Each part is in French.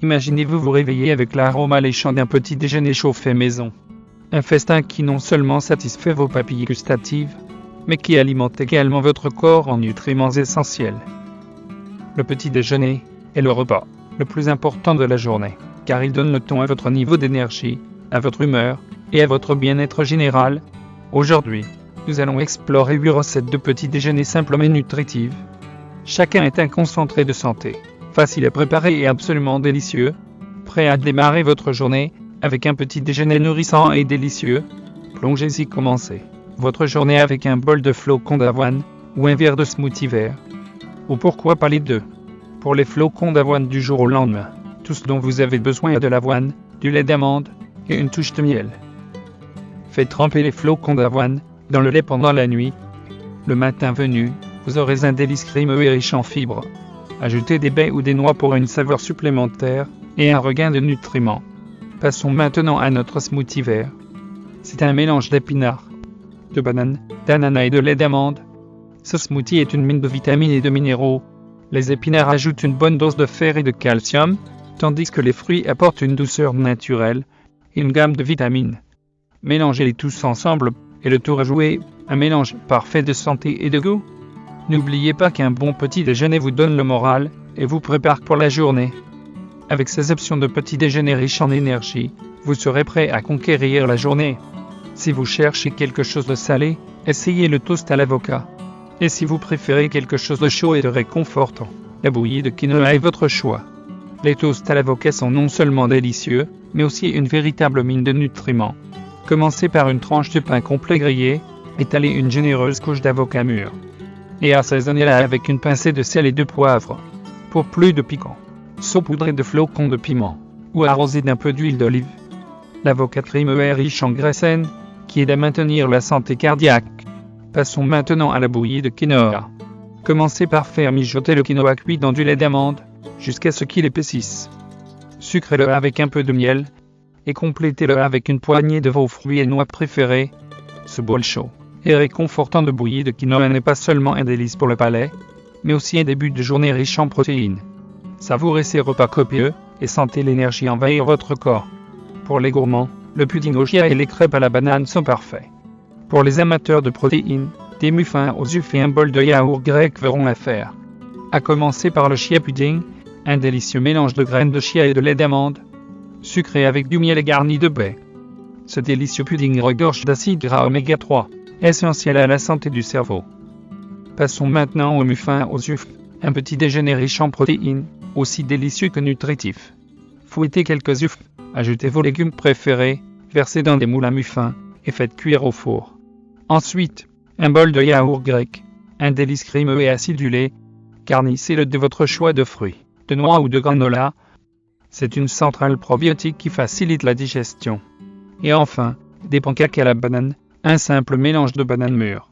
Imaginez-vous vous réveiller avec l'arôme alléchant d'un petit déjeuner chauffé maison. Un festin qui non seulement satisfait vos papilles gustatives, mais qui alimente également votre corps en nutriments essentiels. Le petit déjeuner est le repas le plus important de la journée, car il donne le ton à votre niveau d'énergie, à votre humeur et à votre bien-être général. Aujourd'hui, nous allons explorer 8 recettes de petits déjeuners simples mais nutritives. Chacun est un concentré de santé, facile à préparer et absolument délicieux, prêt à démarrer votre journée avec un petit déjeuner nourrissant et délicieux. Plongez-y, commencez votre journée avec un bol de flocons d'avoine ou un verre de smoothie vert. Ou pourquoi pas les deux. Pour les flocons d'avoine du jour au lendemain, tout ce dont vous avez besoin est de l'avoine, du lait d'amande et une touche de miel. Faites tremper les flocons d'avoine dans le lait pendant la nuit. Le matin venu, vous aurez un délice crémeux et riche en fibres. Ajoutez des baies ou des noix pour une saveur supplémentaire et un regain de nutriments. Passons maintenant à notre smoothie vert. C'est un mélange d'épinards, de bananes, d'ananas et de lait d'amande. Ce smoothie est une mine de vitamines et de minéraux. Les épinards ajoutent une bonne dose de fer et de calcium, tandis que les fruits apportent une douceur naturelle et une gamme de vitamines. Mélangez-les tous ensemble et le tour est joué, un mélange parfait de santé et de goût. N'oubliez pas qu'un bon petit déjeuner vous donne le moral et vous prépare pour la journée. Avec ces options de petit déjeuner riches en énergie, vous serez prêt à conquérir la journée. Si vous cherchez quelque chose de salé, essayez le toast à l'avocat. Et si vous préférez quelque chose de chaud et de réconfortant, la bouillie de quinoa est votre choix. Les toasts à l'avocat sont non seulement délicieux, mais aussi une véritable mine de nutriments. Commencez par une tranche de pain complet grillé, étalez une généreuse couche d'avocat mûr. Et assaisonnez-la avec une pincée de sel et de poivre. Pour plus de piquant, saupoudrez de flocons de piment, ou arrosez d'un peu d'huile d'olive. L'avocat crémeux est riche en graisse saine, qui aide à maintenir la santé cardiaque. Passons maintenant à la bouillie de quinoa. Commencez par faire mijoter le quinoa cuit dans du lait d'amande, jusqu'à ce qu'il épaississe. Sucrez-le avec un peu de miel, et complétez-le avec une poignée de vos fruits et noix préférés. Ce bol chaud et réconfortant de bouillie de quinoa n'est pas seulement un délice pour le palais, mais aussi un début de journée riche en protéines. Savourez ces repas copieux et sentez l'énergie envahir votre corps. Pour les gourmands, le pudding au chia et les crêpes à la banane sont parfaits. Pour les amateurs de protéines, des muffins aux œufs et un bol de yaourt grec feront l'affaire. À commencer par le chia pudding, un délicieux mélange de graines de chia et de lait d'amande, sucré avec du miel et garni de baies. Ce délicieux pudding regorge d'acides gras oméga 3, essentiel à la santé du cerveau. Passons maintenant au muffin aux œufs, un petit déjeuner riche en protéines, aussi délicieux que nutritif. Fouettez quelques œufs, ajoutez vos légumes préférés, versez dans des moules à muffins et faites cuire au four. Ensuite, un bol de yaourt grec, un délice crémeux et acidulé, garnissez-le de votre choix de fruits, de noix ou de granola. C'est une centrale probiotique qui facilite la digestion. Et enfin, des pancakes à la banane, un simple mélange de bananes mûres,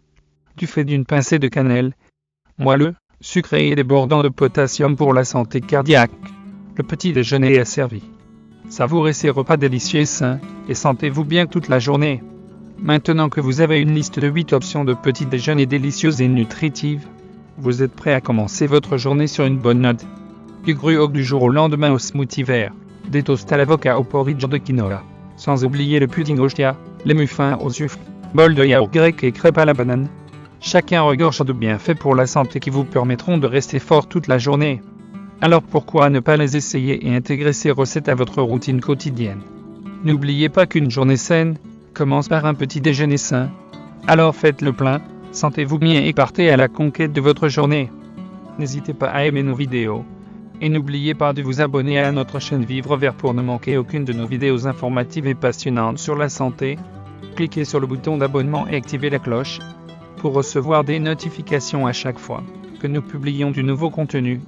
du fait d'une pincée de cannelle, moelleux, sucré et débordant de potassium pour la santé cardiaque. Le petit déjeuner est servi. Savourez ces repas délicieux et sains, et sentez-vous bien toute la journée. Maintenant que vous avez une liste de 8 options de petits déjeuners délicieuses et nutritives, vous êtes prêt à commencer votre journée sur une bonne note. Du gruau du jour au lendemain au smoothie vert, des toasts à l'avocat au porridge de quinoa, sans oublier le pudding au chia, les muffins aux œufs, bol de yaourt grec et crêpes à la banane. Chacun regorge de bienfaits pour la santé qui vous permettront de rester fort toute la journée. Alors pourquoi ne pas les essayer et intégrer ces recettes à votre routine quotidienne? N'oubliez pas qu'une journée saine commence par un petit déjeuner sain. Alors faites le plein, sentez-vous bien et partez à la conquête de votre journée. N'hésitez pas à aimer nos vidéos. Et n'oubliez pas de vous abonner à notre chaîne Vivre Vert pour ne manquer aucune de nos vidéos informatives et passionnantes sur la santé. Cliquez sur le bouton d'abonnement et activez la cloche pour recevoir des notifications à chaque fois que nous publions du nouveau contenu.